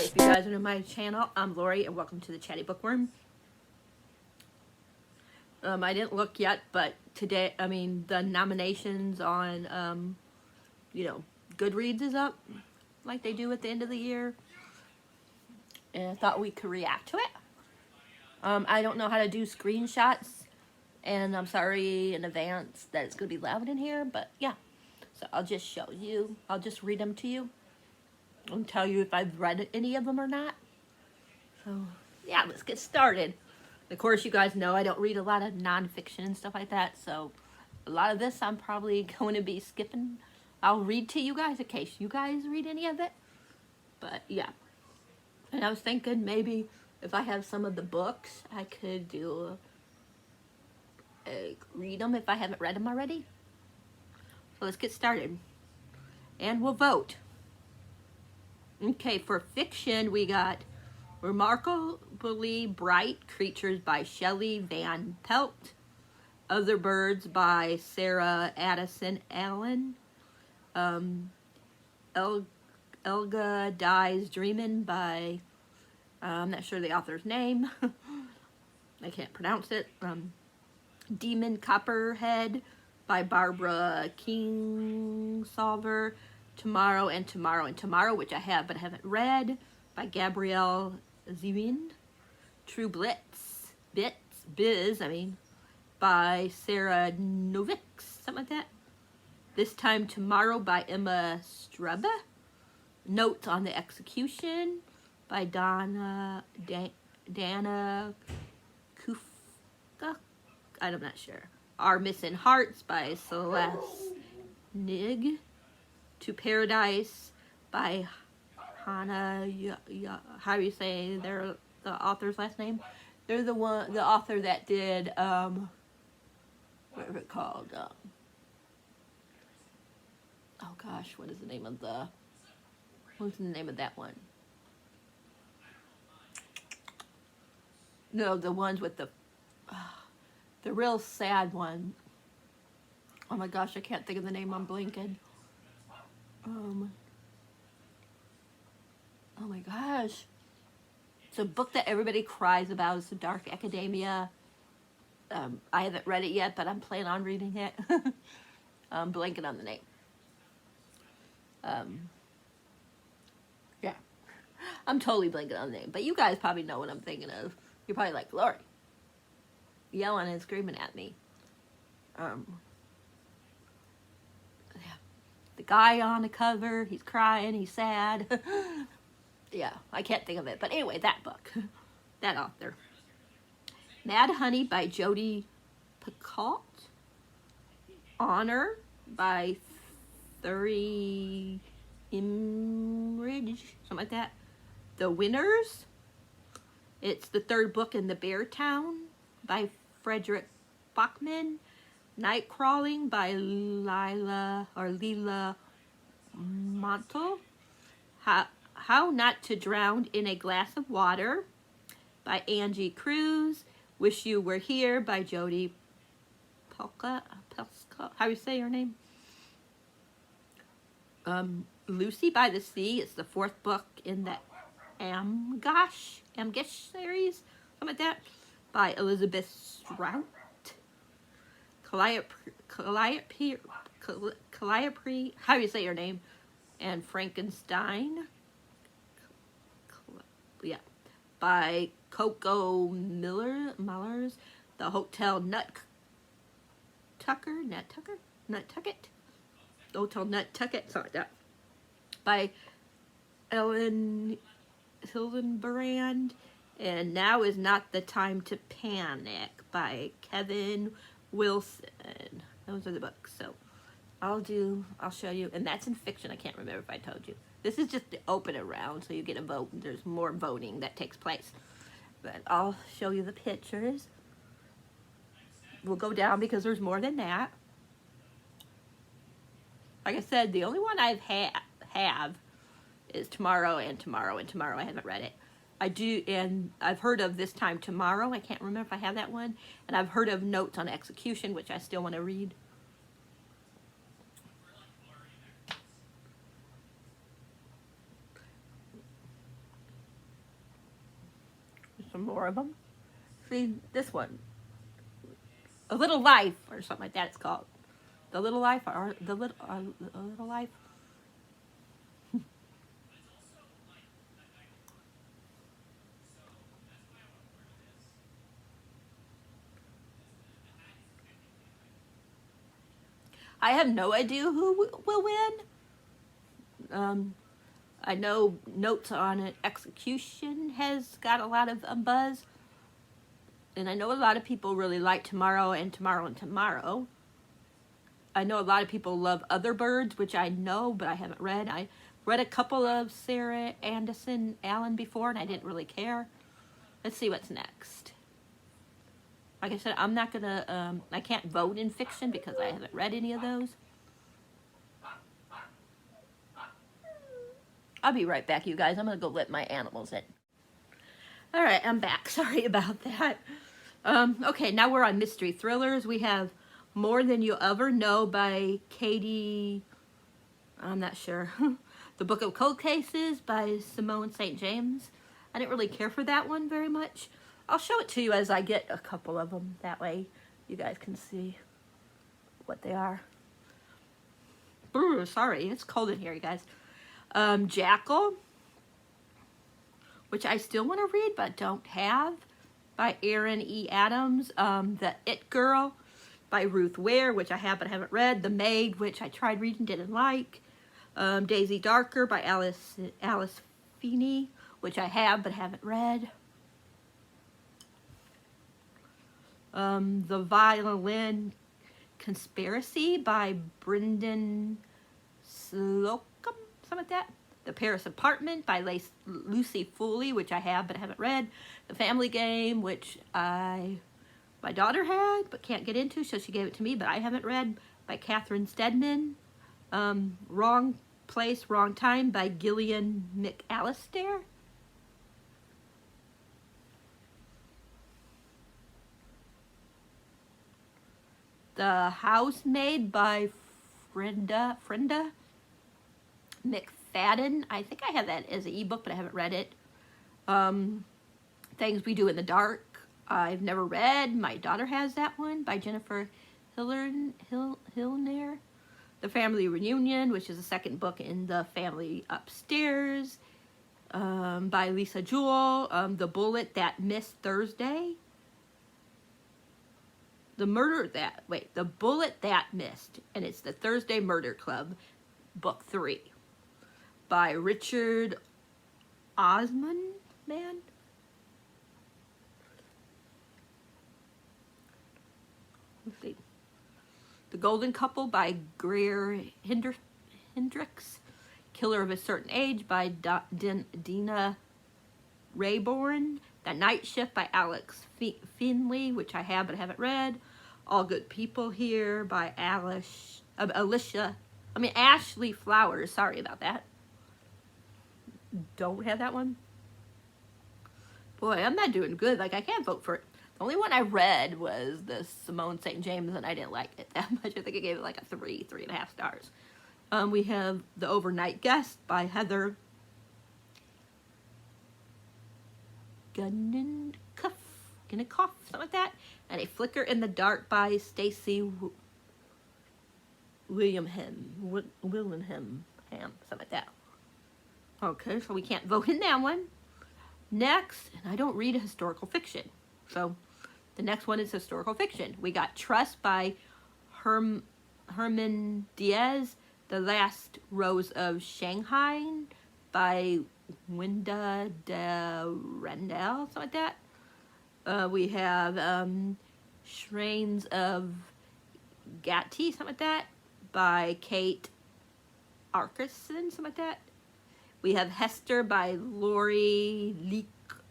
Hi, if you guys are new to my channel, I'm Lori and welcome to the Chatty Bookworm. I didn't look yet, but today, the nominations on, GoodReads is up, like they do at the end of the year. And I thought we could react to it. I don't know how to do screenshots, and I'm sorry in advance that it's going to be loud in here, but yeah. So I'll just show you, I'll just read them to you and tell you if I've read any of them or not. So yeah, let's get started. Of course, you guys know I don't read a lot of nonfiction and stuff like that, so a lot of this I'm probably going to be skipping. I'll read to you guys in case you guys read any of it. But yeah. And I was thinking maybe if I have some of the books, I could do read them if I haven't read them already. So let's get started. And we'll vote. Okay, for fiction, we got Remarkably Bright Creatures by Shelley Van Pelt, Other Birds by Sarah Addison Allen, Elga Dies Dreamin' by, I'm not sure the author's name, I can't pronounce it, Demon Copperhead by Barbara Kingsolver, Tomorrow and Tomorrow and Tomorrow, which I have but haven't read, by Gabrielle Zevin, True Biz, by Sarah Novix, something like that. This Time Tomorrow by Emma Strebe. Notes on the Execution by Dana Kufka. I'm not sure. Our Missing Hearts by Celeste Nig. To Paradise by Hannah, how do you say the author's last name? They're the author that did, what is it called? Oh gosh, what is the name of what's the name of that one? No, the ones with the real sad one. Oh my gosh, I can't think of the name, I'm blinking. Oh my gosh. It's a book that everybody cries about. It's The Dark Academia. I haven't read it yet, but I'm planning on reading it. I'm blanking on the name. Yeah. I'm totally blanking on the name. But you guys probably know what I'm thinking of. You're probably like, Lori, yelling and screaming at me. The guy on the cover, he's crying, he's sad. Yeah, I can't think of it. But anyway, that book, that author. Mad Honey by Jodi Picoult. Honor by Thury Imridge, something like that. The Winners. It's the third book in the Bear Town by Frederick Bachman. Night Crawling by Leila Montel. How Not to Drown in a Glass of Water by Angie Cruz. Wish You Were Here by Jodi Pelka. How do you say her name? Lucy by the Sea. It's the fourth book in the Amgash series, something like that, by Elizabeth Strout. Calliope, how do you say your name? And Frankenstein. Yeah. By Coco Millers. The Hotel Nuttucket. Hotel Nuttucket, something like that. By Ellen Hildenbrand. And Now Is Not the Time to Panic by Kevin Wilson. Those are the books. So I'll show you, and that's in fiction. I can't remember if I told you. This is just the opener round, so you get a vote, and there's more voting that takes place. But I'll show you the pictures. We'll go down because there's more than that. Like I said, the only one I've have is Tomorrow and Tomorrow and Tomorrow. I haven't read it. I do, and I've heard of This Time Tomorrow. I can't remember if I have that one. And I've heard of Notes on Execution, which I still want to read. some more of them. See, this one. A Little Life, or something like that it's called. The Little Life, or The Little Life. I have no idea who will win. I know Notes on an Execution has got a lot of buzz. And I know a lot of people really like Tomorrow and Tomorrow and Tomorrow. I know a lot of people love Other Birds, which I know, but I haven't read. I read a couple of Sarah Anderson Allen before, and I didn't really care. Let's see what's next. Like I said, I'm not gonna, I can't vote in fiction because I haven't read any of those. I'll be right back, you guys. I'm gonna go let my animals in. All right, I'm back. Sorry about that. Okay, now we're on mystery thrillers. We have More Than You'll Ever Know by Katie, I'm not sure. The Book of Cold Cases by Simone St. James. I didn't really care for that one very much. I'll show it to you as I get a couple of them. That way you guys can see what they are. Ooh, sorry, it's cold in here, you guys. Jackal, which I still want to read but don't have, by Erin E. Adams. The It Girl by Ruth Ware, which I have but haven't read. The Maid, which I tried reading, didn't like. Daisy Darker by Alice Feeney, which I have but haven't read. The Violin Conspiracy by Brendan Slocum, something like that. The Paris Apartment by Lucy Foley, which I have but haven't read. The Family Game, which my daughter had but can't get into, so she gave it to me, but I haven't read, by Catherine Stedman. Wrong Place, Wrong Time by Gillian McAllister. The Housemaid by Frenda McFadden. I think I have that as an ebook, but I haven't read it. Things We Do in the Dark. I've never read. My daughter has that one, by Jennifer Hilner. The Family Reunion, which is the second book in the Family Upstairs, by Lisa Jewell. The Bullet That Missed Thursday. The Bullet That Missed, and it's the Thursday Murder Club, book 3, by Richard Osman. Let's see. The Golden Couple by Greer Hendricks. Killer of a Certain Age by Dina Rayborn. The Night Shift by Alex Finley, which I have but haven't read. All Good People Here by Ashley Flowers. Sorry about that. Don't have that one. Boy, I'm not doing good. Like, I can't vote for it. The only one I read was the Simone St. James, and I didn't like it that much. I think I gave it like a 3.5 stars. We have The Overnight Guest by Heather Gunninkoff, something like that. And A Flicker in the Dark by Stacy Willingham, something like that. Okay, so we can't vote in that one. Next, and I don't read historical fiction, so the next one is historical fiction. We got Trust by Herman Diaz. The Last Rose of Shanghai by Winda de Randell, something like that. We have Shrines of Gatti, something like that, by Kate Arkerson, something like that. We have Hester by Lori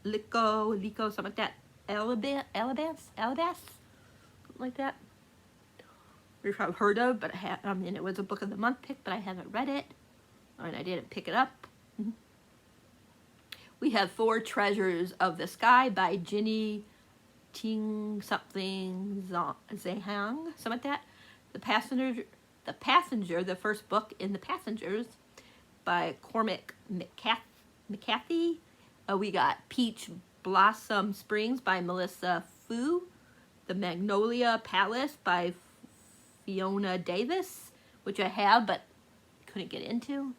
Lico, something like that. Alabas, something like that. Which I've heard of, but and it was a book of the month pick, but I haven't read it, and I didn't pick it up. We have Four Treasures of the Sky by Ginny Ting something Zhang, something like that. The Passenger, the first book in The Passengers by Cormac McCarthy. We got Peach Blossom Springs by Melissa Fu. The Magnolia Palace by Fiona Davis, which I have but couldn't get into.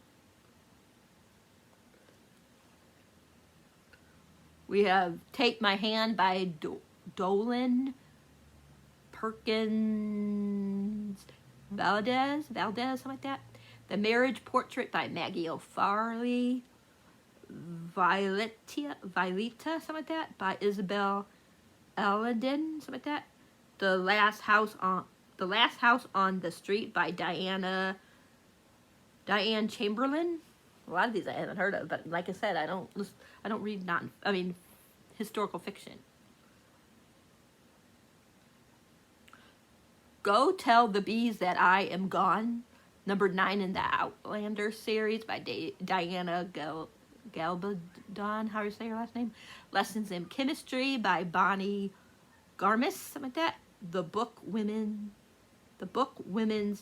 We have Take My Hand by Dolan Perkins Valdez, something like that. The Marriage Portrait by Maggie O'Farley. Violeta, something like that, by Isabel Aladdin, something like that. The Last House on the Street by Diane Chamberlain. A lot of these I haven't heard of, but like I said, I don't read historical fiction. Go Tell the Bees That I Am Gone, number 9 in the Outlander series by Diana Galbadon, how do you say her last name? Lessons in Chemistry by Bonnie Garmis, something like that. The Book Women's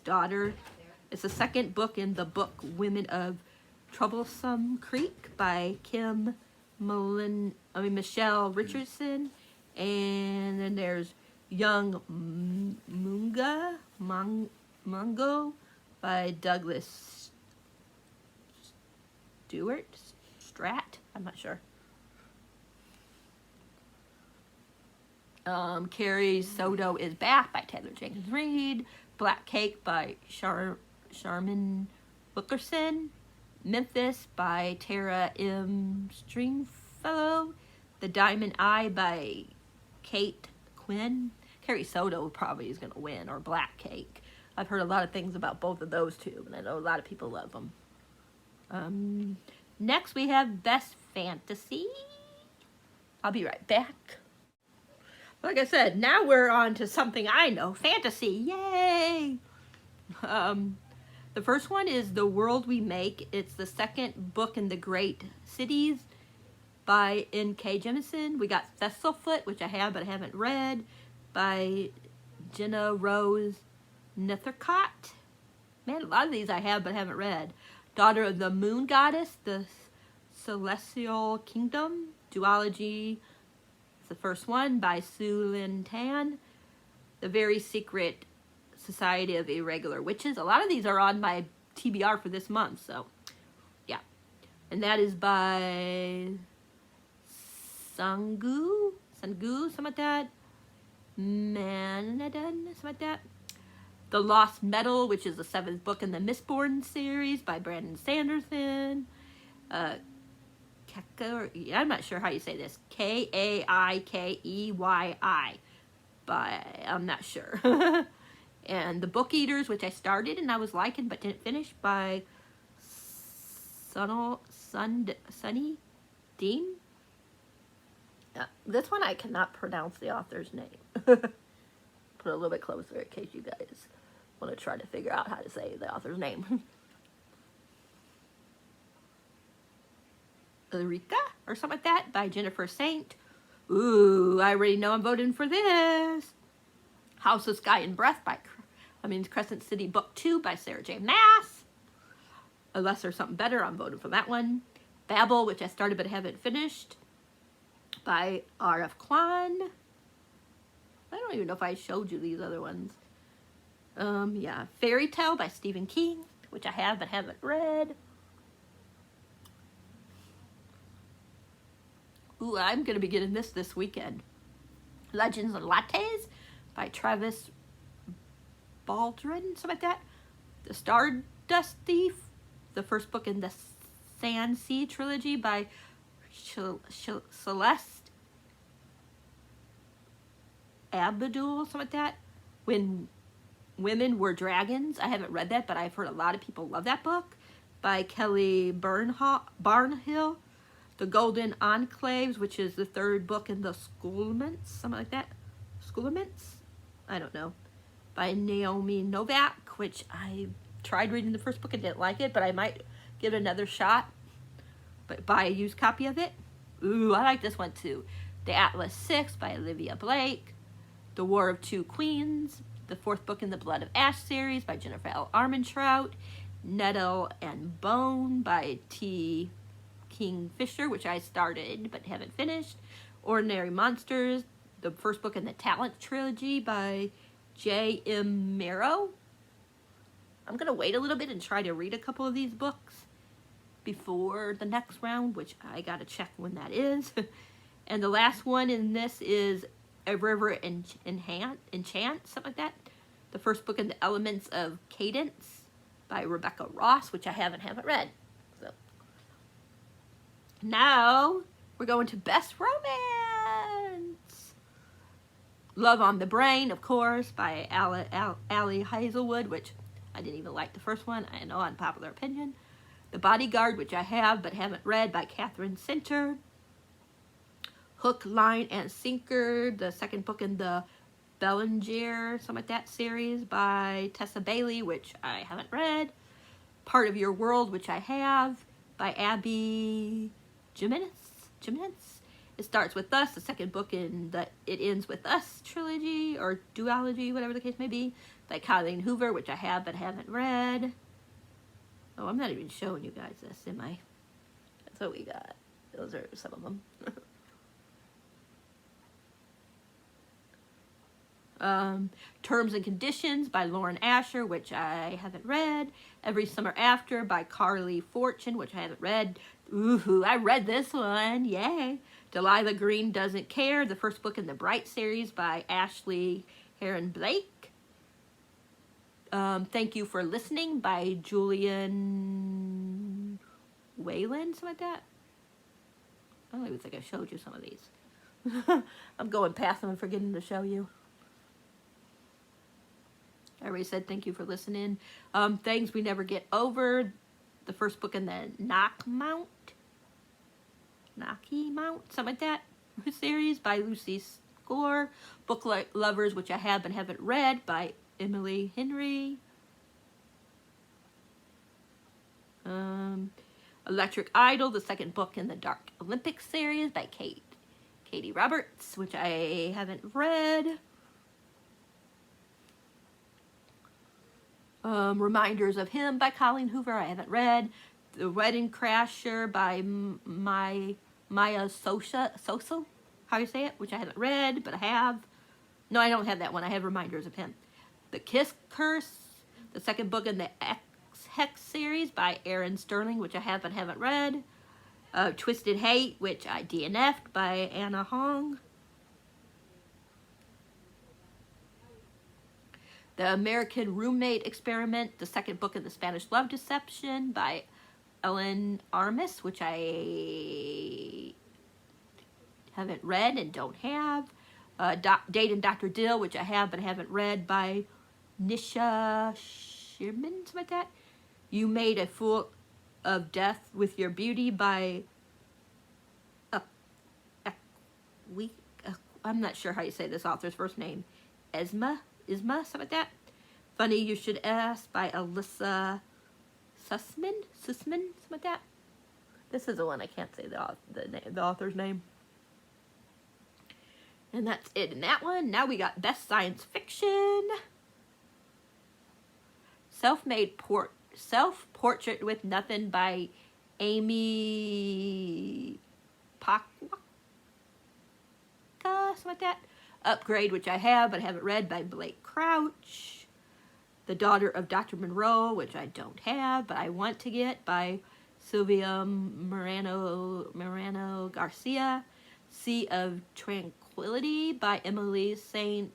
Daughter. It's the second book in the book Women of Troublesome Creek by Michelle Richardson. And then there's Young Mungo by Douglas Strat, I'm not sure. Carrie Soto Is Back by Taylor Jenkins Reid. Black Cake by Sharman Wilkerson. Memphis by Tara M. Stringfellow. The Diamond Eye by Kate Quinn. Carrie Soto probably is going to win, or Black Cake. I've heard a lot of things about both of those two, and I know a lot of people love them. Next we have Best Fantasy. I'll be right back. Like I said, now we're on to something I know. Fantasy, yay! The first one is The World We Make. It's the second book in the Great Cities by N.K. Jemisin. We got Thistlefoot, which I have but I haven't read, by Jenna Rose Nethercott. Man, a lot of these I have but haven't read. Daughter of the Moon Goddess, The Celestial Kingdom, Duology. It's the first one by Sue Lin Tan. The Very Secret Society of Irregular Witches. A lot of these are on my TBR for this month, so yeah. And that is by Sangu, something like that. Manadon, something like that. The Lost Metal, which is the 7th book in the Mistborn series by Brandon Sanderson. I'm not sure how you say this. Kaikeyyi. I'm not sure. And The Book Eaters, which I started and I was liking but didn't finish, by Sunny Dean. This one I cannot pronounce the author's name. Put it a little bit closer in case you guys want to try to figure out how to say the author's name. Eureka, or something like that, by Jennifer Saint. Ooh, I already know I'm voting for this. House of Sky and Breath by Crescent City Book 2 by Sarah J. Maas. Unless there's something better, I'm voting for that one. Babel, which I started but haven't finished, by R.F. Kwan. I don't even know if I showed you these other ones. Yeah, Fairy Tale by Stephen King, which I have but haven't read. Ooh, I'm going to be getting this weekend. Legends and Lattes by Travis Baldwin, something like that. The Stardust Thief, the first book in the Sand Sea trilogy by Celeste Abdul, something like that. When Women Were Dragons. I haven't read that, but I've heard a lot of people love that book, by Kelly Barnhill. The Golden Enclaves, which is the 3rd book in the Schoolments, something like that. Schoolments? I don't know. By Naomi Novak, which I tried reading the first book and didn't like it, but I might give it another shot. But buy a used copy of it. Ooh, I like this one too. The Atlas 6 by Olivia Blake. The War of Two Queens, the 4th book in the Blood of Ash series by Jennifer L. Armentrout. Nettle and Bone by T. Kingfisher, which I started but haven't finished. Ordinary Monsters, the first book in the Talent trilogy by J.M. Marrow. I'm going to wait a little bit and try to read a couple of these books before the next round, which I got to check when that is. And the last one in this is A River Enchant, something like that. The first book in the Elements of Cadence by Rebecca Ross, which I haven't read. So now we're going to Best Romance. Love on the Brain, of course, by Ali Hazelwood, which I didn't even like the first one. I know, unpopular opinion. The Bodyguard, which I have but haven't read, by Catherine Sinter. Hook, Line, and Sinker, the second book in the Bellinger, something like that series by Tessa Bailey, which I haven't read. Part of Your World, which I have, by Abby Jimenez. It Starts With Us, the second book in the It Ends With Us trilogy, or duology, whatever the case may be, by Colleen Hoover, which I have but haven't read. Oh, I'm not even showing you guys this, am I? That's what we got. Those are some of them. Terms and Conditions by Lauren Asher, which I haven't read. Every Summer After by Carly Fortune, which I haven't read. Ooh, I read this one. Yay. Delilah Green Doesn't Care, the first book in the Bright series by Ashley Heron Blake. Thank You for Listening by Julian Whalen, something like that. I don't even think I showed you some of these. I'm going past them and forgetting to show you. I already said thank you for listening. Things We Never Get Over, the first book in the Knocky Mount, something like that, series by Lucy Score. Book Lovers, which I have but haven't read, by Emily Henry. Electric Idol, the second book in the Dark Olympics series by Katie Roberts, which I haven't read. Reminders of Him by Colleen Hoover, I haven't read. The Wedding Crasher by Maya Sosa, how you say it, which I haven't read, but I have. No, I don't have that one. I have Reminders of Him. The Kiss Curse, the second book in the X-Hex series by Erin Sterling, which I have but haven't read. Twisted Hate, which I DNF'd, by Anna Hong. The American Roommate Experiment, the second book in the Spanish Love Deception by Ellen Armis, which I haven't read and don't have. Date and Dr. Dill, which I have but haven't read, by Nisha Sherman, something like that. You Made a Fool of Death with Your Beauty by I'm not sure how you say this author's first name. Isma, something like that. Funny You Should Ask by Alyssa Sussman, something like that. This is the one I can't say the author's name. And that's it in that one. Now we got Best Science Fiction. Self-Portrait with Nothing by Amy Pakwaka, something like that. Upgrade, which I have but haven't read, by Blake Crouch. The Daughter of Dr. Monroe, which I don't have but I want to get, by Sylvia Morano Garcia. Sea of Tranquility by Emily St.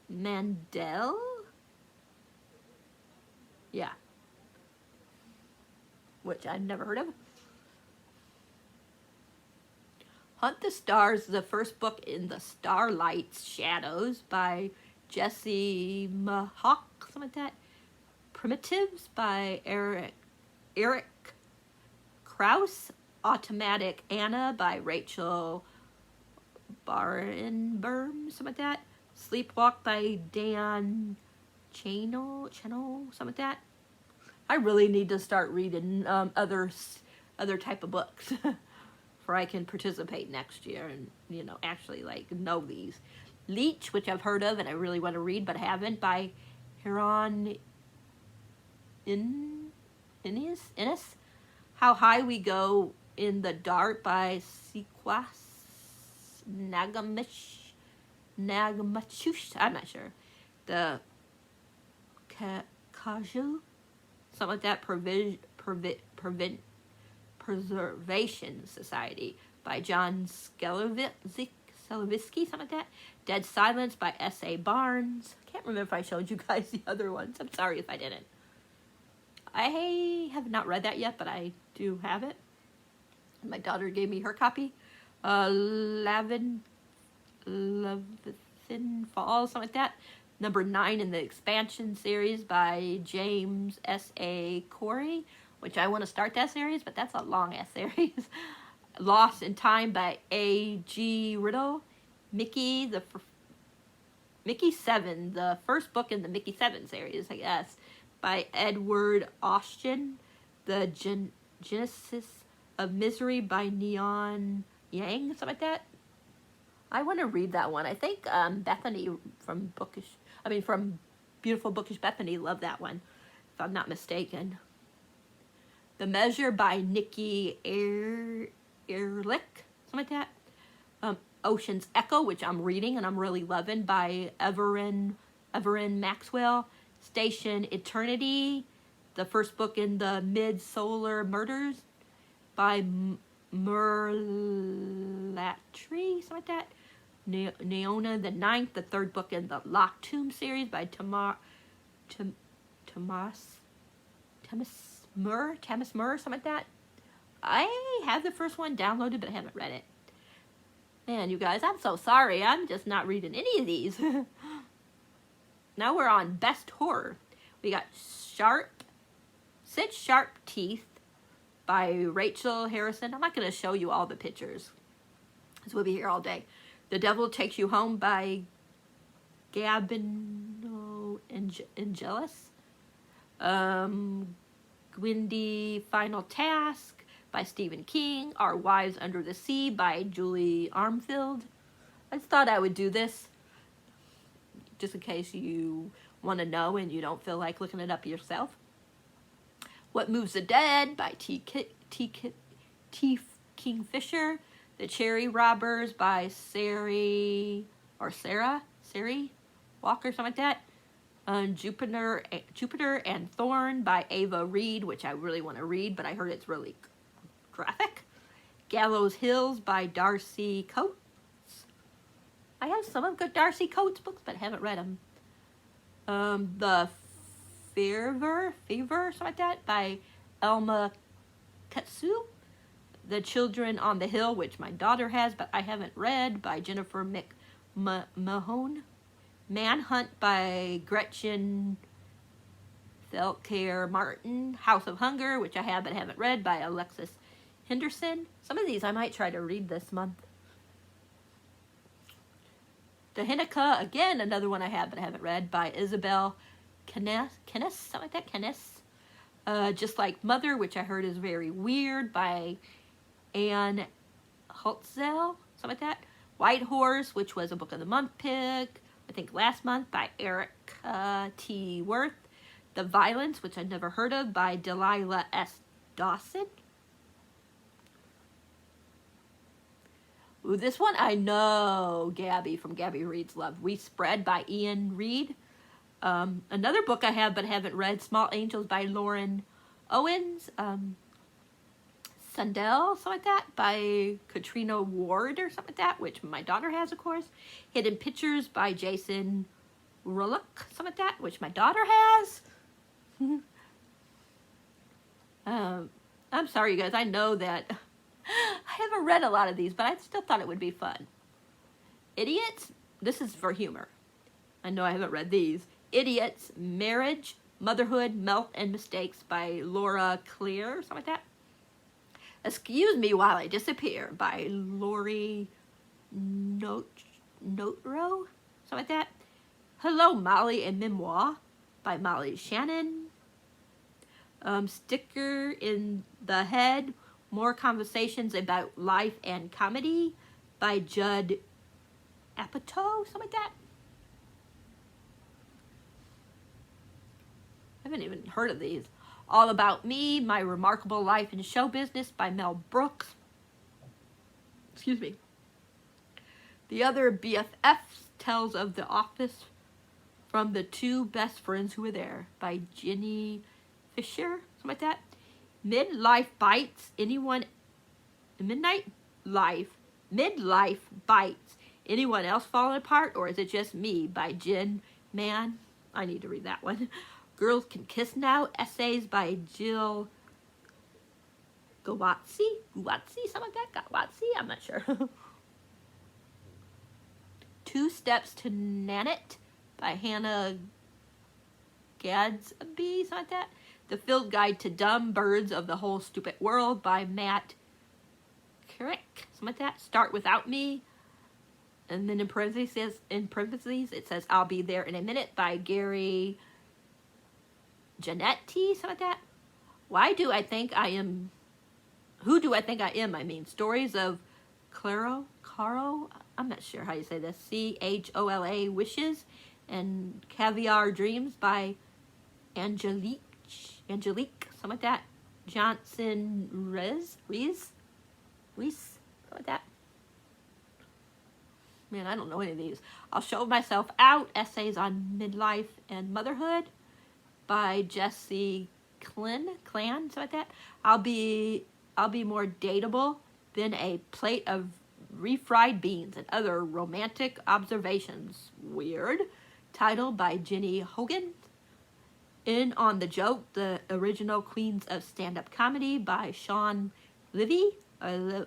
Mandel. Yeah. Which I've never heard of. Hunt the Stars, the first book in the Starlight's Shadows by Jesse Mahawk, something like that. Primitives by Eric Krauss. Automatic Anna by Rachel Barenberm, something like that. Sleepwalk by Dan Channel, something like that. I really need to start reading other type of books for I can participate next year and, you know, actually like know these. Leech, which I've heard of and I really want to read but haven't, by Huron Innes. How High We Go in the Dark by Sequoia Nagamachush, I'm not sure. The Kaju, something like that, Preservation Society by John Skelevisky, something like that. Dead Silence by S.A. Barnes. Can't remember if I showed you guys the other ones. I'm sorry if I didn't. I have not read that yet, but I do have it. My daughter gave me her copy. Leviathan Falls, something like that. Number 9 in the expansion series by James S.A. Corey, which I want to start that series, but that's a long-ass series. Lost in Time by A.G. Riddle. Mickey 7, the first book in the Mickey 7 series, I guess, by Edward Austin. The Genesis of Misery by Neon Yang, something like that. I want to read that one. I think Bethany from Beautiful Bookish Bethany loved that one, if I'm not mistaken. The Measure by Nikki Ehrlich, something like that. Ocean's Echo, which I'm reading and I'm really loving, by Everin Maxwell. Station Eternity, the first book in the Mid-Solar Murders by Merlatry, something like that. Neona the Ninth, the third book in the Locked Tomb series by Thomas Murr, something like that. I have the first one downloaded, but I haven't read it. Man, you guys, I'm so sorry. I'm just not reading any of these. Now we're on Best Horror. We got Sid Sharp Teeth by Rachel Harrison. I'm not going to show you all the pictures, because we'll be here all day. The Devil Takes You Home by Gabino Angelis. Gwyndy Final Task by Stephen King. Our Wives Under the Sea by Julie Armfield. I just thought I would do this, just in case you want to know and you don't feel like looking it up yourself. What Moves the Dead by T. Kingfisher. The Cherry Robbers by Sarah Walker, something like that. Jupiter and Thorn by Ava Reed, which I really want to read, but I heard it's really graphic. Gallows Hills by Darcy Coates. I have some of good Darcy Coates books, but I haven't read them. The Fever, something like that, by Elma Katsu. The Children on the Hill, which my daughter has, but I haven't read, by Jennifer McMahon. Manhunt by Gretchen Felker Martin. House of Hunger, which I have but haven't read, by Alexis Henderson. Some of these I might try to read this month. The Hinneka, again, another one I have but I haven't read, by Isabel Kenness, something like that, Kenness. Just Like Mother, which I heard is very weird, by Anne Holtzel, something like that. White Horse, which was a Book of the Month pick, I think last month, by Eric T. Worth. The Violence, which I'd never heard of, by Delilah S. Dawson. Ooh, this one I know Gabby from Gabby Reads love. We Spread by Ian Reed. Another book I have but haven't read, Small Angels by Lauren Owens. Sundell, something like that, by Katrina Ward or something like that, which my daughter has, of course. Hidden Pictures by Jason Rullock, something like that, which my daughter has. I'm sorry, you guys. I know that I haven't read a lot of these, but I still thought it would be fun. Idiots, this is for humor. I know I haven't read these. Idiots, Marriage, Motherhood, Melt and Mistakes by Laura Clear, something like that. Excuse Me While I Disappear by Lori Notro, something like that. Hello, Molly, a Memoir by Molly Shannon. Sticker in the Head, More Conversations About Life and Comedy by Judd Apatow, something like that. I haven't even heard of these. All About Me, My Remarkable Life in Show Business by Mel Brooks. Excuse me. The other BFF tells of the office from the two best friends who were there, by Jenny Fisher, something like that. Midlife bites. Anyone? Midlife bites. Anyone else falling apart, or is it just me? By Jen Mann. I need to read that one. Girls Can Kiss Now. Essays by Jill Gawatsi, something like that. Gawatsi, I'm not sure. 2 Steps to Nanit by Hannah Gadsby, something like that. The Field Guide to Dumb Birds of the Whole Stupid World by Matt Carrick, something like that. Start Without Me. And then in parentheses it says I'll Be There in a Minute by Gary Janetti, something like that. Who do I think I am? I mean, stories of Caro, I'm not sure how you say this, Chola Wishes, and Caviar Dreams by Angelique, something like that. Johnson Rees, something like that. Man, I don't know any of these. I'll Show Myself Out, Essays on Midlife and Motherhood by Jesse Clan, something like that. I'll be more dateable than a plate of refried beans and other romantic observations. Weird. Title by Jenny Hogan. In on the Joke, the original Queens of Stand-Up Comedy by Sean Levy. I'll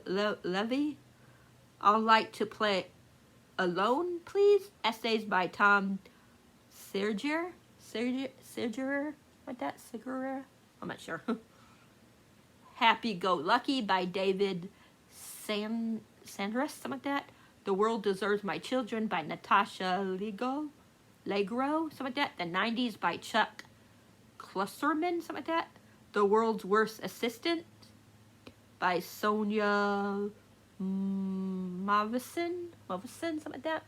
Like to Play Alone, Please. Essays by Tom Serger, like that, Segura? I'm not sure. Happy Go Lucky by David Sandras, something like that. The World Deserves My Children by Natasha Legro, something like that. The 90s by Chuck Klusserman, something like that. The World's Worst Assistant by Sonia Mavison, something like that.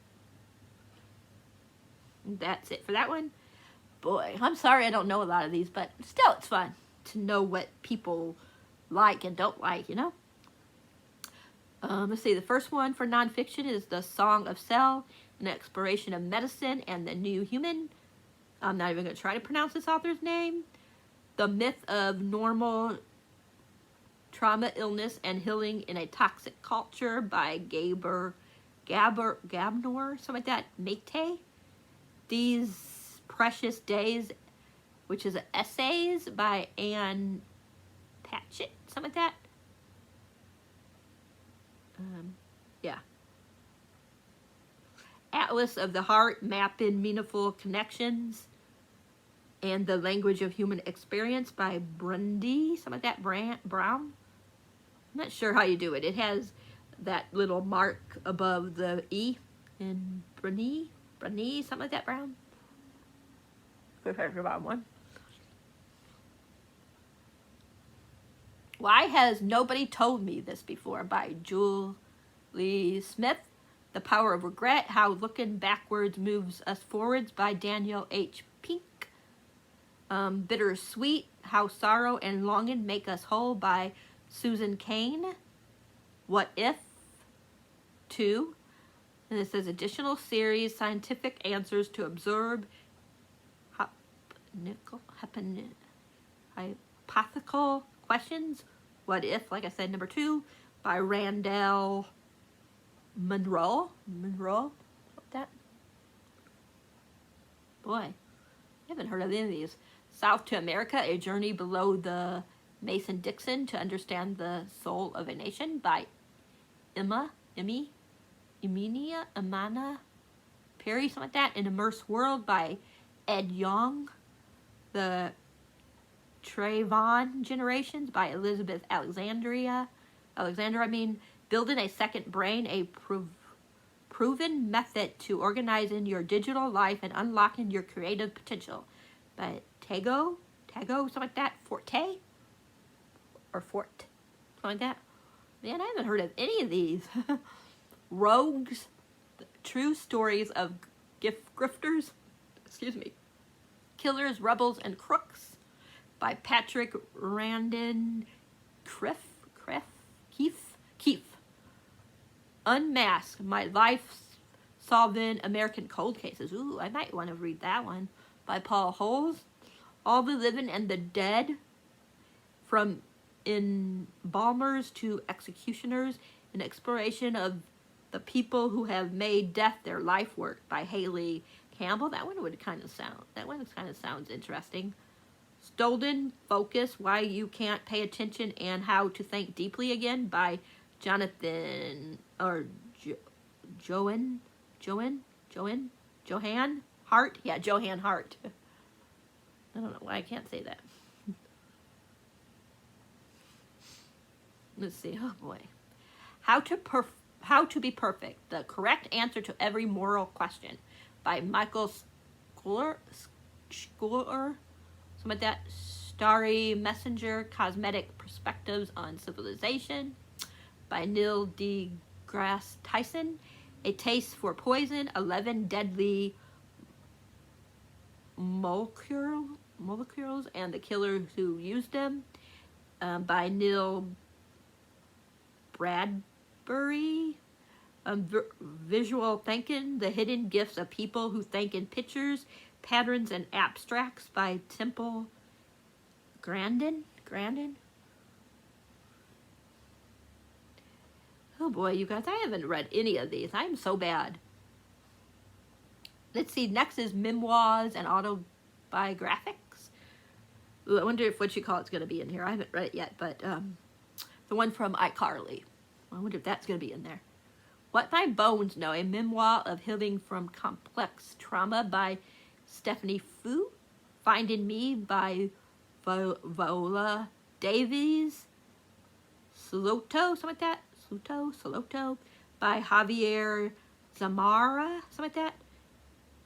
That's it for that one. Boy, I'm sorry I don't know a lot of these, but still it's fun to know what people like and don't like, you know? Let's see, the first one for nonfiction is The Song of Cell, an exploration of medicine and the new human. I'm not even going to try to pronounce this author's name. The Myth of Normal Trauma, Illness, and Healing in a Toxic Culture by Gabnor, something like that. Mate. These Precious Days, which is essays by Anne Patchett, something like that. Yeah. Atlas of the Heart, Mapping Meaningful Connections and the Language of Human Experience by Brundy, something like that. Brown. I'm not sure how you do it. It has that little mark above the E in Brunny, something like that. Brown. Good for about one. Why Has Nobody Told Me This Before by Julie Smith. The Power of Regret, How Looking Backwards Moves Us Forwards by Daniel H. Pink. Bittersweet, How Sorrow and Longing Make Us Whole by Susan Cain. What If 2. And it says additional series, Scientific Answers to Observe Hypothetical Questions. What If, like I said, number 2 by Randall Monroe, that. Boy, I haven't heard of any of these. South to America, A Journey Below the Mason-Dixon to Understand the Soul of a Nation by Amana Perry, something like that. An Immersed World by Ed Yong. The Trayvon Generations by Elizabeth Alexander, Building a Second Brain, a proven method to organizing your digital life and unlocking your creative potential by Tago, something like that. Fort, something like that. Man, I haven't heard of any of these. Rogues, True Stories of Grifters, Killers, Rebels, and Crooks by Patrick Randon Keefe. Unmasked, My Life Solving American Cold Cases. Ooh, I might want to read that one. By Paul Holes. All the Living and the Dead, from embalmers to executioners, an exploration of the people who have made death their life work, by Haley Campbell. That one kind of sounds interesting. Stolen Focus, Why You Can't Pay Attention and How to Think Deeply Again, by Jonathan, or Johan Hart? Yeah, Johan Hart. I don't know why I can't say that. Let's see, oh boy. How to Be Perfect, The Correct Answer to Every Moral Question, by Michael Schooler, something like that. Starry Messenger, Cosmetic Perspectives on Civilization, by Neil deGrasse Tyson. A Taste for Poison, 11 Deadly Molecules and the Killers Who Used Them, by Neil Bradbury. Visual Thinking, The Hidden Gifts of People Who Think in Pictures, Patterns and Abstracts, by Temple Grandin. Oh boy, you guys, I haven't read any of these. I am so bad. Let's see, next is Memoirs and Autobiographics. Ooh, I wonder if what you call it's going to be in here. I haven't read it yet, but the one from iCarly. I wonder if that's going to be in there. What My Bones Know, a memoir of healing from complex trauma, by Stephanie Fu. Finding Me, by Viola Davies. Soloto, something like that. Soloto, by Javier Zamara, something like that.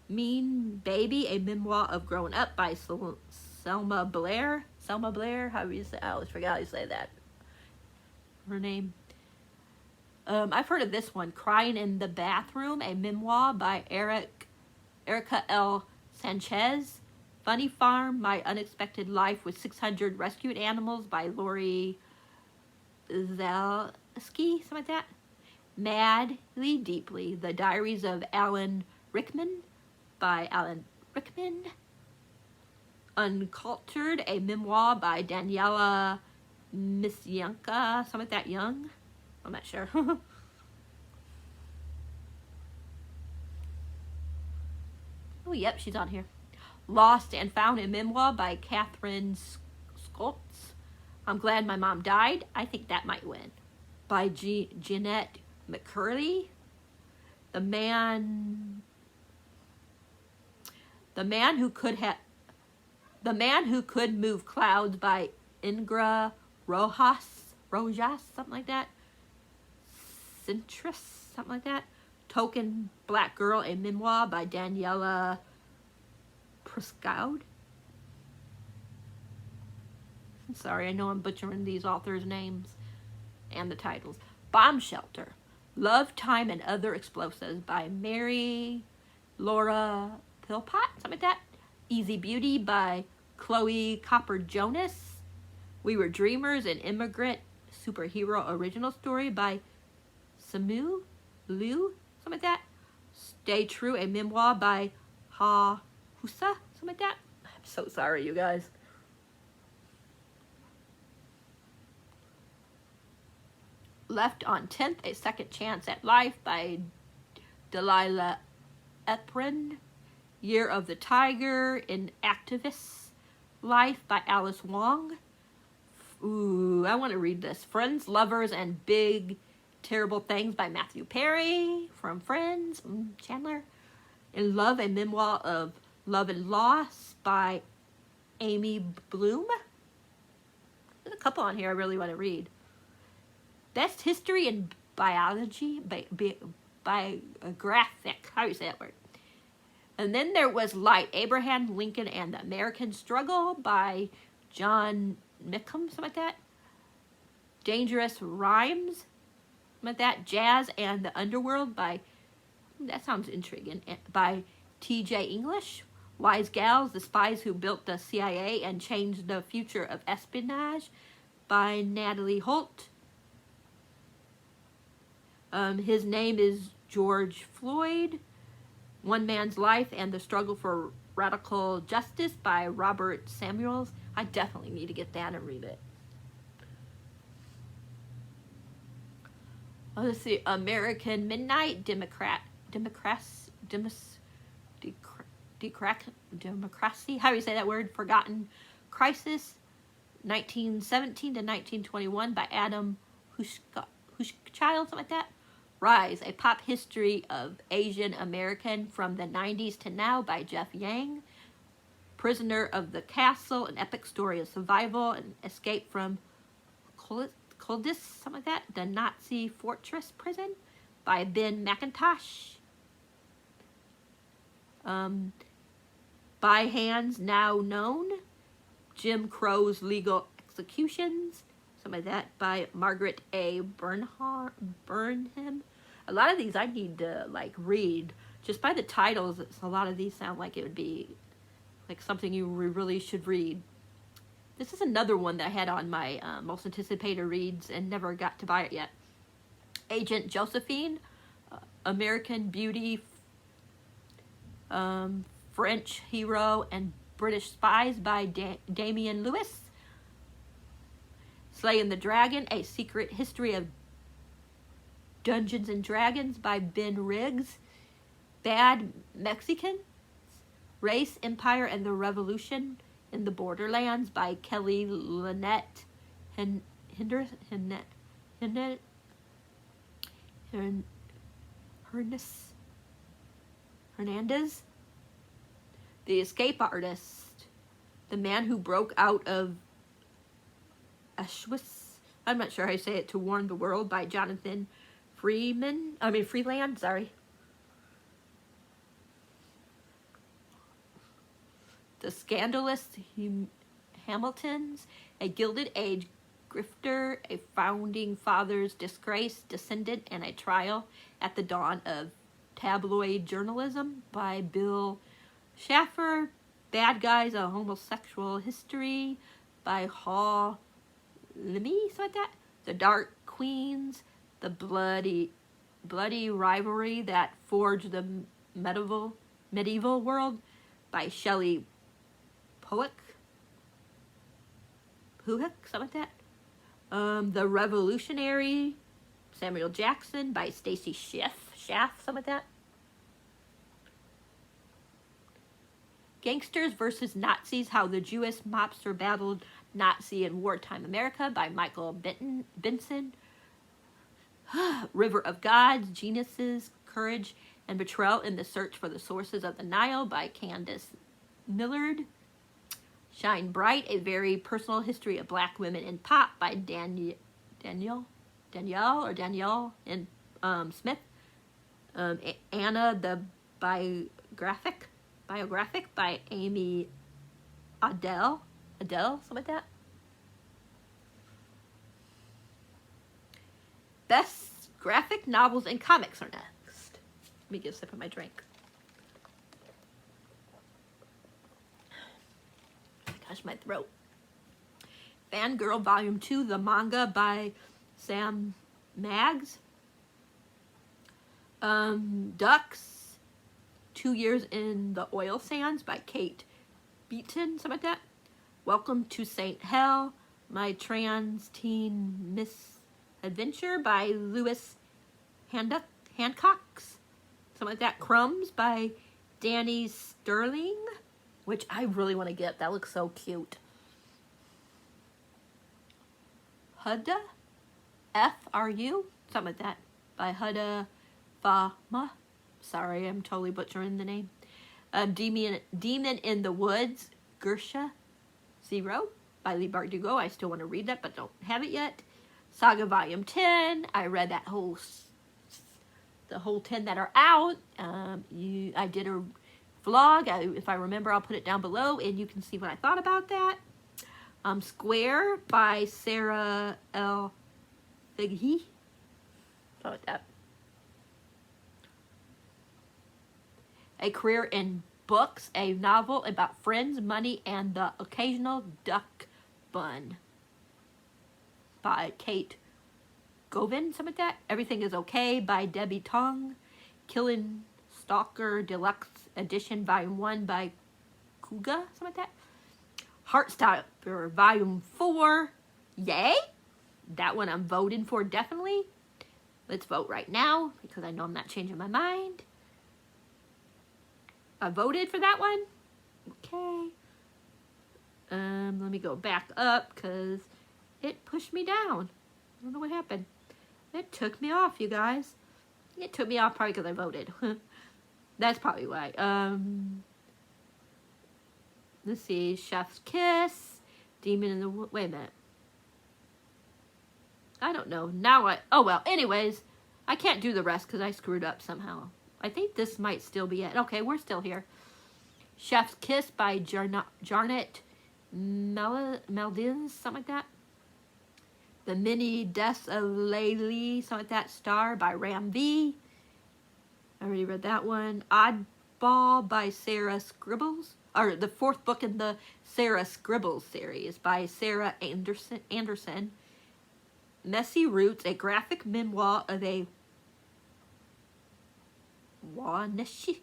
Mean Baby, a memoir of growing up, by Selma Blair. Selma Blair, how do you say? I always forgot how you say that. Her name. I've heard of this one, Crying in the Bathroom, a memoir, by Erica L. Sanchez. Funny Farm, My Unexpected Life with 600 Rescued Animals, by Lori Zalski, something like that. Madly Deeply, The Diaries of Alan Rickman, by Alan Rickman. Uncultured, a memoir, by Daniela Misyanka, something like that, Young. I'm not sure. Oh, yep, she's on here. Lost and Found, a memoir, by Catherine Skoltz. I'm Glad My Mom Died. I think that might win. By Jeanette McCurley. The Man Who Could Move Clouds, by Ingra Rojas, something like that. Centrist, something like that. Token Black Girl, a memoir, by Daniela Prescoud. Sorry, I know I'm butchering these authors' names and the titles. Bomb Shelter, Love, Time, and Other Explosives, by Mary Laura Philpott, something like that. Easy Beauty, by Chloe Copper Jonas. We Were Dreamers, an immigrant superhero original story, by Samu Liu, something like that. Stay True, a memoir, by Ha Husa, something like that. I'm so sorry, you guys. Left on 10th, A Second Chance at Life, by Delilah Eprin. Year of the Tiger, An Activist's Life, by Alice Wong. Ooh, I want to read this. Friends, Lovers, and Big Terrible Things, by Matthew Perry from Friends. Chandler. In Love, a memoir of love and loss, by Amy Bloom. There's a couple on here I really want to read. Best History in Biology, biographic. How do you say that word? And then there was Light, Abraham Lincoln and the American Struggle, by John Mickham, something like that. Dangerous Rhymes, something like that. Jazz and the Underworld, by, that sounds intriguing, by T.J. English. Wise Gals, The Spies Who Built the CIA and Changed the Future of Espionage, by Natalie Holt. His name is George Floyd, One Man's Life and the Struggle for Radical Justice by Robert Samuels. I definitely need to get that and read it. Oh, let's see. American Midnight, Democracy. How do you say that word? Forgotten Crisis, 1917 to 1921 by Adam Huschchild, something like that. Rise, a pop history of Asian American from the 90s to now by Jeff Yang. Prisoner of the Castle, an epic story of survival and escape from Coldis, something like that. The Nazi Fortress Prison by Ben McIntosh. By Hands Now Known, Jim Crow's Legal Executions, something like that, by Margaret A. Burnham. A lot of these I need to read. Just by the titles, a lot of these sound like it would be like something you really should read. This is another one that I had on my most anticipated reads and never got to buy it yet. Agent Josephine, American Beauty, French Hero and British Spies by Damian Lewis. Slaying the Dragon, A Secret History of Dungeons and Dragons by Ben Riggs. Bad Mexicans, Race, Empire, and the Revolution in the Borderlands by Kelly Lynette Hernandez. The Escape Artist, The Man Who Broke Out of Auschwitz, I'm not sure how you say it, to Warn the World by Jonathan Freeland, The Scandalous Hamiltons, A Gilded Age Grifter, A Founding Father's Disgrace, Descendant, and a Trial at the Dawn of Tabloid Journalism by Bill Schaffer. Bad Guys, A Homosexual History by Hall Lemmy, something like that. The Dark Queens, The Bloody Rivalry That Forged the Medieval World by Shelley Powick, something like that. The Revolutionary, Samuel Jackson by Stacy Schaff, something like that. Gangsters versus Nazis, How the Jewish Mobster Battled Nazi in Wartime America by Michael Benson. River of Gods, Geniuses, Courage, and Betrayal in the Search for the Sources of the Nile by Candace Millard. Shine Bright, A Very Personal History of Black Women in Pop by Danielle and Smith. Anna, the Biographic by Amy Adele, something like that. Best graphic novels and comics are next. Let me get a sip of my drink. Gosh, my throat. Fangirl Volume 2, the manga by Sam Maggs. Ducks, 2 Years in the Oil Sands by Kate Beaton, something like that. Welcome to St. Hell, My Trans Teen Misadventure by Lewis Hancox, something like that. Crumbs by Danny Sterling, which I really want to get. That looks so cute. Huda, F-R-U, something like that, by Huda Fama. Sorry, I'm totally butchering the name. Demon in the Woods, Gersha Zero by Lee Bardugo. I still want to read that, but don't have it yet. Saga Volume 10. I read that the whole 10 that are out. I did a vlog. If I remember, I'll put it down below, and you can see what I thought about that. Square by Sarah L. Figge. Something like that. A Career in Books, a novel about friends, money, and the occasional duck bun by Kate Govin, something like that. Everything is Okay by Debbie Tong. Killing Stalker Deluxe Edition Volume 1 by Kuga, something like that. Heartstopper Volume 4. Yay! That one I'm voting for definitely. Let's vote right now because I know I'm not changing my mind. I voted for that one. Okay. Let me go back up because it pushed me down. I don't know what happened. It took me off, you guys. It took me off probably because I voted. That's probably why. Let's see. Chef's Kiss. Demon in the... Wait a minute. I don't know. Now I... Oh, well. Anyways, I can't do the rest because I screwed up somehow. I think this might still be it. Okay, we're still here. Chef's Kiss by Jarnett Meldins, something like that. The Mini Deaths of Laylee, something like that. Star by Ram V. I already read that one. Oddball by Sarah Scribbles. Or the fourth book in the Sarah Scribbles series by Sarah Anderson. Messy Roots, a graphic memoir of a Wanishi,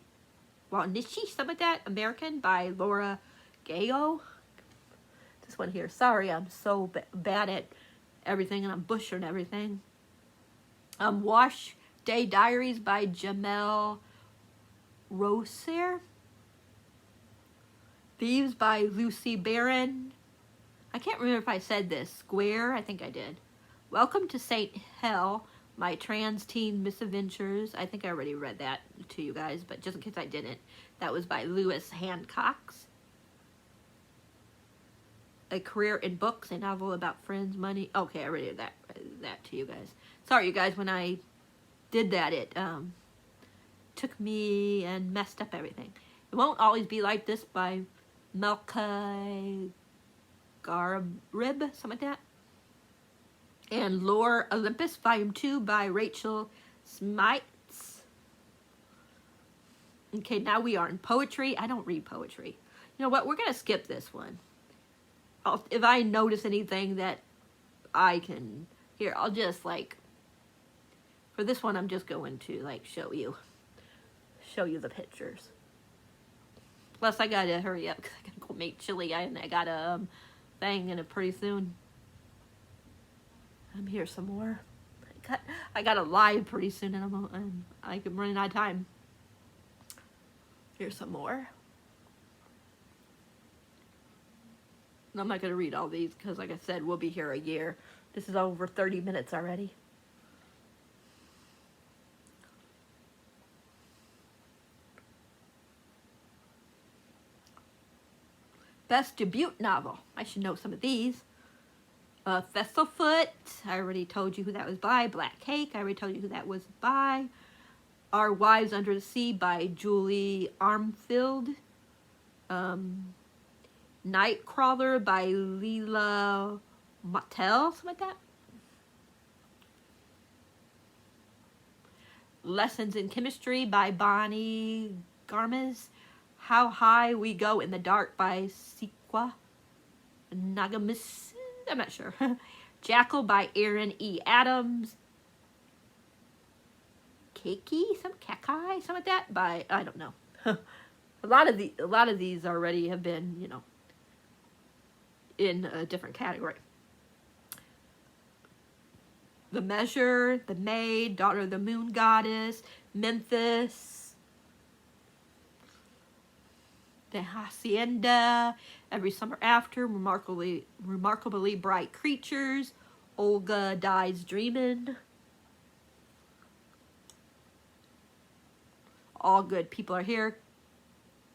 something like that, American by Laura Gayo. This one here. Sorry, I'm so bad at everything and I'm butchering everything. Wash Day Diaries by Jamel Roser. Thieves by Lucy Barron. I can't remember if I said this. Square, I think I did. Welcome to St. Hell, My Trans Teen Misadventures. I think I already read that to you guys, but just in case I didn't. That was by Lewis Hancox. A Career in Books, a novel about friends, money. Okay, I already read that to you guys. Sorry, you guys, when I did that, it took me and messed up everything. It Won't Always Be Like This by Melka Garib, something like that. And Lore Olympus, Volume 2 by Rachel Smites. Okay, now we are in poetry. I don't read poetry. You know what? We're going to skip this one. If I notice anything that I can... Here, I'll just, like... For this one, I'm just going to, like, show you the pictures. Plus, I got to hurry up because I got to go make chili. I got a thing in it pretty soon. I'm here some more. I got a live pretty soon, and I'm running out of time. Here's some more. I'm not going to read all these because, like I said, we'll be here a year. This is over 30 minutes already. Best debut novel. I should know some of these. Festivalfoot, I already told you who that was by. Black Cake, I already told you who that was by. Our Wives Under the Sea by Julie Armfield. Nightcrawler by Leela Mattel, something like that. Lessons in Chemistry by Bonnie Garmes. How High We Go in the Dark by Sequa Nagamis. I'm not sure. Jackal by Aaron E. Adams. Keiki, Kakai, something like that by, I don't know. a lot of these already have been, you know, in a different category. The Measure, The Maid, Daughter of the Moon Goddess, Memphis, The Hacienda, Every Summer After, Remarkably Bright Creatures, Olga Dies Dreamin', All Good People Are Here,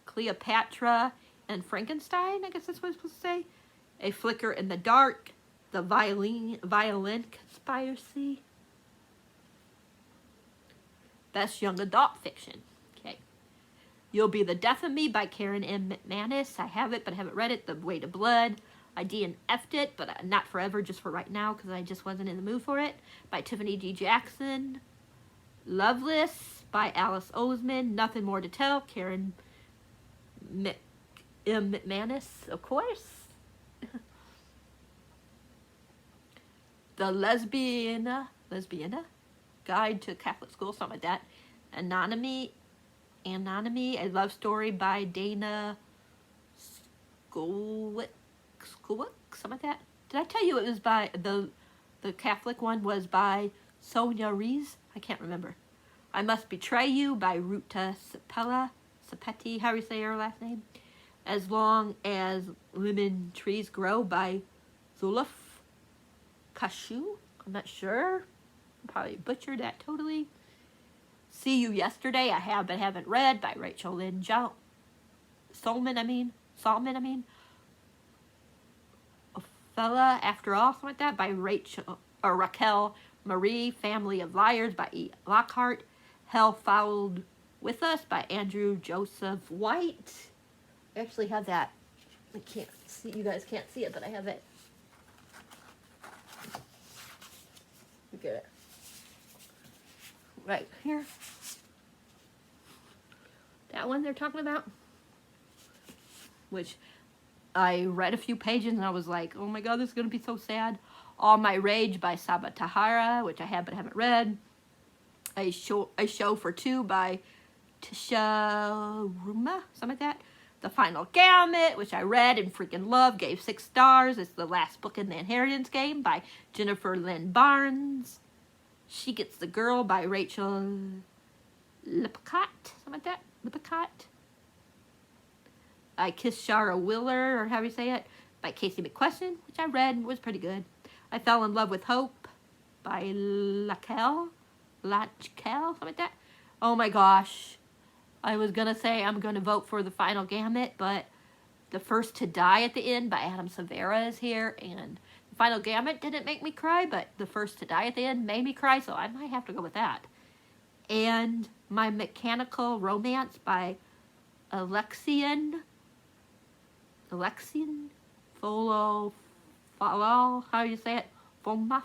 Cleopatra and Frankenstein, I guess that's what I'm supposed to say, A Flicker in the Dark, The Violin Conspiracy, Best Young Adult Fiction. Okay. You'll Be the Death of Me by Karen M. McManus. I have it, but I haven't read it. The Way to Blood. I DNF'd it, but not forever, just for right now, because I just wasn't in the mood for it. By Tiffany G. Jackson. Loveless by Alice Oseman. Nothing More to Tell. Karen M. McManus, of course. The Lesbian Lesbiana, Guide to Catholic School, something like that. Anonymy, a love story by Dana Schoolwick, something like that. Did I tell you it was by the Catholic one was by Sonia Rees? I can't remember. I Must Betray You by Ruta Sapetti, how do you say her last name? As Long as Lemon Trees Grow by Zuluf Kashu. I'm not sure. I probably butchered that totally. See You Yesterday, I Have But Haven't Read by Rachel Lynn Solomon, I mean. Fella After All, something like that, by Raquel Marie. Family of Liars by E. Lockhart. Hell Followed With Us by Andrew Joseph White. I actually have that. I can't see, you guys can't see it, but I have it. Look at it. Right here. That one they're talking about. Which I read a few pages and I was like, oh my god, this is going to be so sad. All My Rage by Saba Tahara, which I have but haven't read. A Show for Two by Tisha Ruma, something like that. The Final Gamut, which I read and freaking love, gave 6 stars. It's the last book in the Inheritance Game by Jennifer Lynn Barnes. She Gets the Girl by Rachel Lippincott, something like that. Lippincott. I Kissed Shara Willer, or how do you say it, by Casey McQuestion, which I read and was pretty good. I Fell in Love with Hope by Lachkel, something like that. Oh my gosh. I was going to say I'm going to vote for The Final Gamut, but The First to Die at the End by Adam Severa is here, and The Final Gamut didn't make me cry, but The First to Die at the End made me cry, so I might have to go with that. And My Mechanical Romance by Alexian Follow, how do you say it? Fomuth.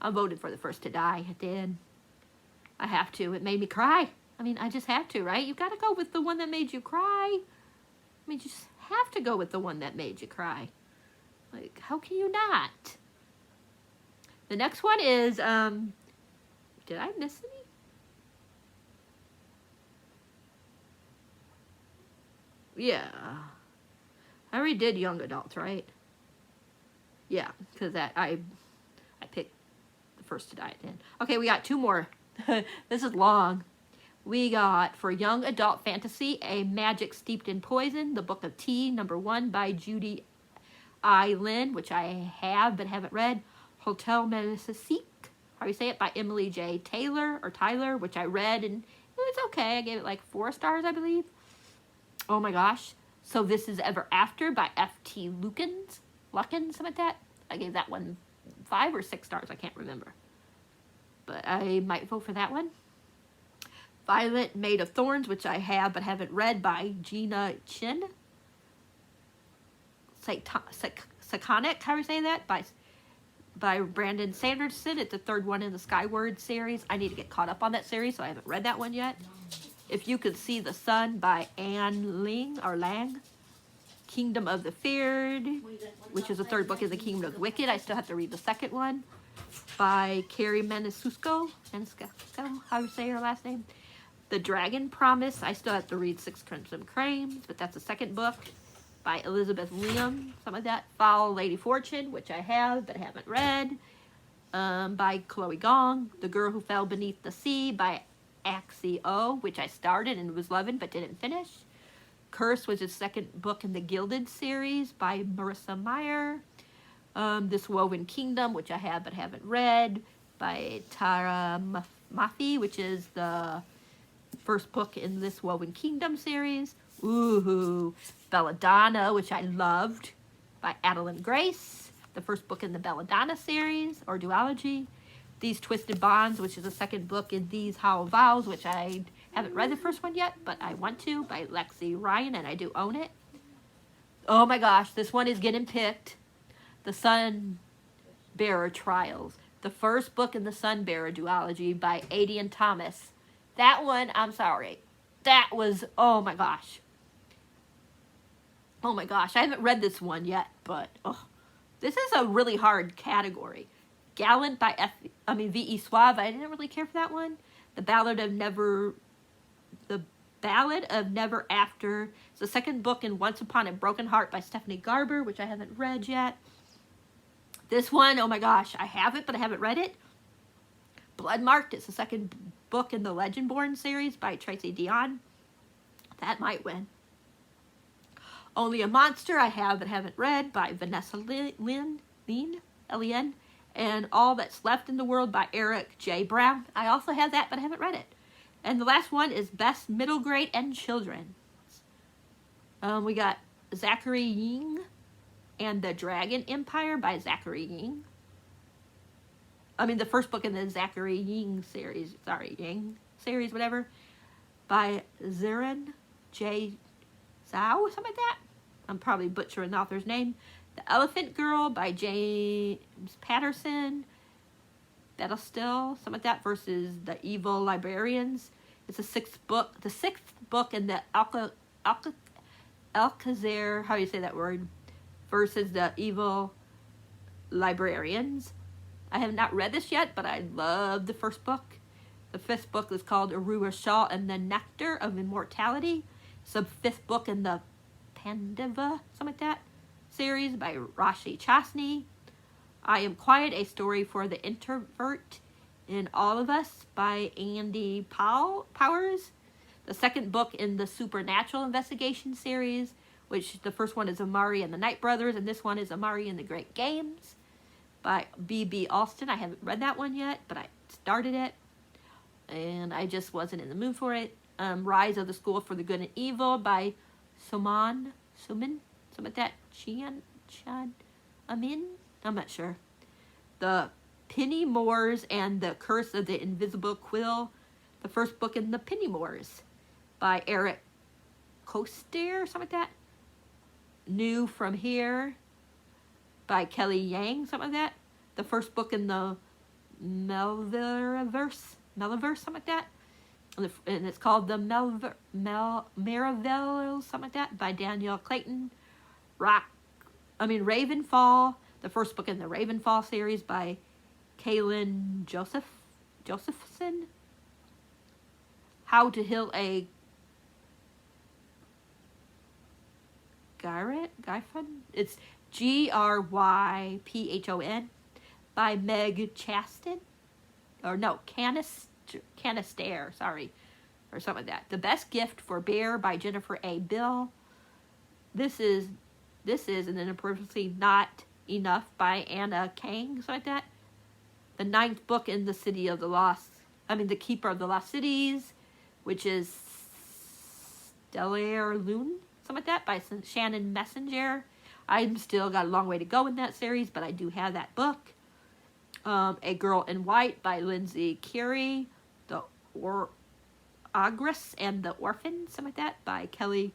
I voted for The First to Die at the end. I have to. It made me cry. I mean, I just have to, right? You've got to go with the one that made you cry. I mean, you just have to go with the one that made you cry. Like, how can you not? The next one is, did I miss any? Yeah. I already did young adults, right? Yeah, because that I picked The First to Die at the end. Okay, we got 2 more. This is long. We got, for young adult fantasy, A Magic Steeped in Poison, The Book of Tea, #1 by Judy I. Lynn, which I have but haven't read. Hotel Metacique, how do you say it, by Emily J. Tyler, which I read, and it was okay. I gave it like 4 stars, I believe. Oh my gosh. So This Is Ever After by F.T. Luckins, something like that. I gave that one 5 or 6 stars, I can't remember. But I might vote for that one. Violet Made of Thorns, which I have but haven't read, by Gina Chin. Sakonic, how do you say that? By Brandon Sanderson. It's the 3rd one in the Skyward series. I need to get caught up on that series, so I haven't read that one yet. If You Could See the Sun by Anne Lang. Kingdom of the Feared, which is the 3rd book in the Kingdom of Wicked. I still have to read the 2nd one. By Carrie Maniscalco, how do you say her last name? The Dragon Promise. I still have to read 6 Crimson Cranes, but that's the 2nd book. By Elizabeth Liam, something like that. Foul Lady Fortune, which I have but haven't read. By Chloe Gong. The Girl Who Fell Beneath the Sea by Axio, which I started and was loving but didn't finish. Curse, which is the 2nd book in the Gilded series by Marissa Meyer. This Woven Kingdom, which I have but haven't read, by Tara Mafi, which is the 1st book in this Woven Kingdom series. Ooh, Belladonna, which I loved, by Adeline Grace, the 1st book in the Belladonna series, or duology. These Twisted Bonds, which is the 2nd book in These Hollow Vows, which I haven't read the 1st one yet, but I want to, by Lexi Ryan, and I do own it. Oh my gosh, this one is getting picked. The Sun Bearer Trials, the 1st book in the Sun Bearer duology by Adian Thomas. That one, I'm sorry. That was, oh my gosh. Oh my gosh, I haven't read this one yet, but this is a really hard category. Gallant by V.E. Suave. I didn't really care for that one. The Ballad of Never After. It's the second book in Once Upon a Broken Heart by Stephanie Garber, which I haven't read yet. This one, oh my gosh, I have it, but I haven't read it. Bloodmarked. It's the second book in the Legendborn series by Tracy Deonn. That might win. Only a Monster I have but haven't read by Vanessa Lien, L-E-N. And All That's Left in the World by Eric J. Brown. I also have that, but I haven't read it. And the last one is Best Middle Grade and Children. We got Zachary Ying and the Dragon Empire by Zachary Ying. The first book in the Zachary Ying series. Ying series, whatever. By Zirin J. Zhao, something like that. I'm probably butchering the author's name. The Elephant Girl by James Patterson. Better Still, something like that, versus The Evil Librarians. It's the sixth book in the Alcazar, how do you say that word, versus The Evil Librarians. I have not read this yet, but I love the first book. The fifth book is called Arua Shaw and the Nectar of Immortality. It's the fifth book in the Pandava, something like that, series by Rashi Chasney. I Am Quiet, A Story for the Introvert in All of Us by Andy Powers. The second book in the Supernatural Investigation series, which the first one is Amari and the Night Brothers, and this one is Amari and the Great Games by B.B. Alston. I haven't read that one yet, but I started it, and I just wasn't in the mood for it. Rise of the School for the Good and Evil by Suman, something like that, Chan Amin? I'm not sure. The Pennymoors and the Curse of the Invisible Quill, the first book in the Pennymoors by Eric Koster, something like that. New From Here by Kelly Yang, something like that. The first book in the Melviverse, something like that. And it's called the Maravilles, something like that, by Daniel Clayton. Ravenfall, the first book in the Ravenfall series by Kaylin Josephson. How to Heal a Gryphon. It's Gryphon by Meg Chaston. Canister, sorry, or something like that. The Best Gift for Bear by Jennifer A. Bill. This is an Inappropriately Not Enough by Anna Kang, something like that. The ninth book in the City of the the Keeper of the Lost Cities, which is Stellar Loon, something like that, by Shannon Messenger. I'm still got a long way to go in that series, but I do have that book. A Girl in White by Lindsay Carey. The Ogress and the Orphan, something like that, by Kelly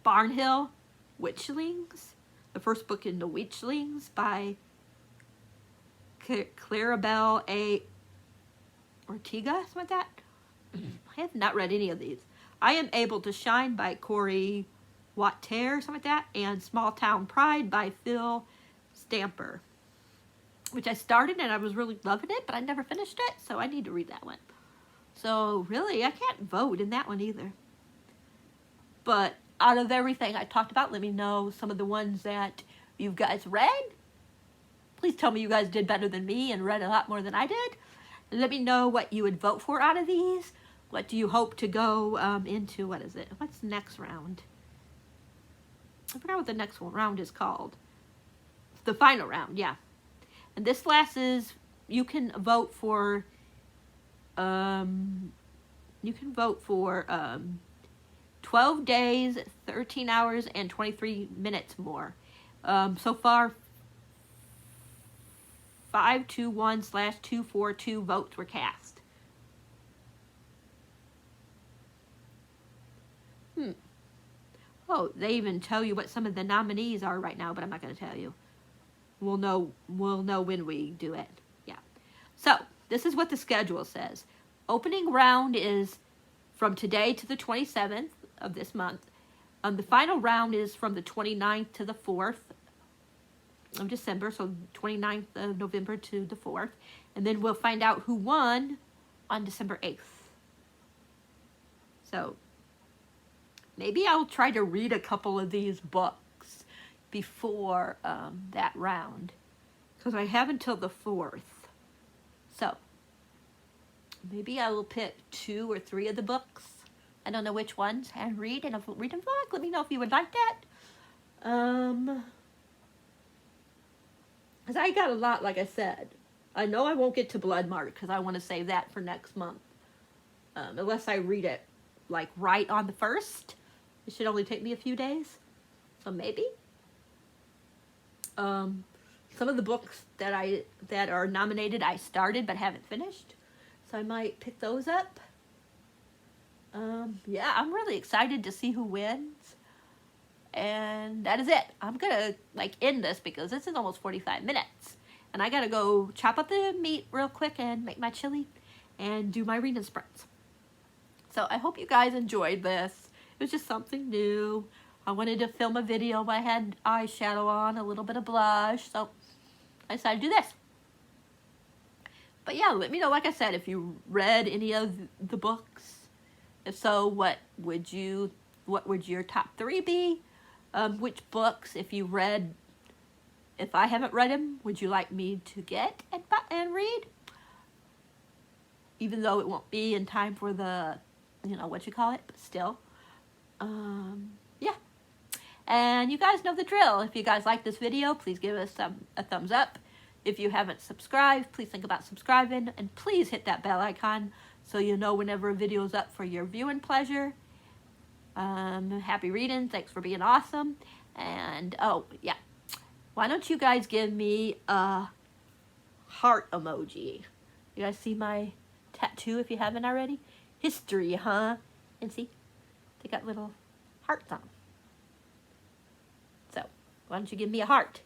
Barnhill. Witchlings, the first book in the Witchlings by Clarabelle A. Ortega, something like that. I have not read any of these. I Am Able to Shine by Corey Watter, something like that, and Small Town Pride by Phil Stamper, which I started and I was really loving it, but I never finished it, so I need to read that one. So really, I can't vote in that one either. But out of everything I talked about, let me know some of the ones that you guys read. Please tell me you guys did better than me and read a lot more than I did. And let me know what you would vote for out of these. What do you hope to go into? What is it? What's the next round? I forgot what the next round is called. The final round, yeah. And this last is, you can vote for 12 days, 13 hours, and 23 minutes more. So far, 521/242 votes were cast. Oh, they even tell you what some of the nominees are right now, but I'm not going to tell you. We'll know when we do it. Yeah. So, this is what the schedule says. Opening round is from today to the 27th of this month. The final round is from the 29th to the 4th. of December, so 29th of November to the 4th. And then we'll find out who won on December 8th. So maybe I'll try to read a couple of these books before that round, because I have until the 4th. So maybe I will pick 2 or 3 of the books. I don't know which ones, and read in a read and vlog. Let me know if you would like that. Because I got a lot, like I said. I know I won't get to Blood Mark because I want to save that for next month. Unless I read it like right on the 1st. It should only take me a few days. So maybe. Some of the books that are nominated I started but haven't finished. So I might pick those up. Yeah, I'm really excited to see who wins. And that is it. I'm gonna end this because this is almost 45 minutes. And I gotta go chop up the meat real quick and make my chili and do my reading sprints. So I hope you guys enjoyed this. It was just something new. I wanted to film a video, but I had eyeshadow on, a little bit of blush, so I decided to do this. But yeah, let me know, like I said, if you read any of the books. If so, what would your top 3 be? Which books, if I haven't read them, would you like me to get and read? Even though it won't be in time for the, but still. Yeah. And you guys know the drill. If you guys like this video, please give us a thumbs up. If you haven't subscribed, please think about subscribing. And please hit that bell icon so you know whenever a video is up for your viewing pleasure. Happy reading. Thanks for being awesome. And, oh, yeah. Why don't you guys give me a heart emoji? You guys see my tattoo if you haven't already? History, huh? And see? They got little hearts on them. So, why don't you give me a heart?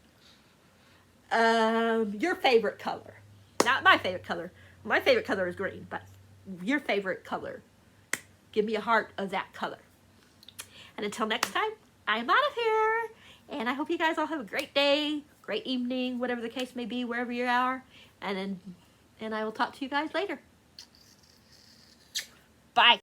Your favorite color. Not my favorite color. My favorite color is green, but your favorite color. Give me a heart of that color. And until next time, I'm out of here. And I hope you guys all have a great day, great evening, whatever the case may be, wherever you are. And I will talk to you guys later. Bye.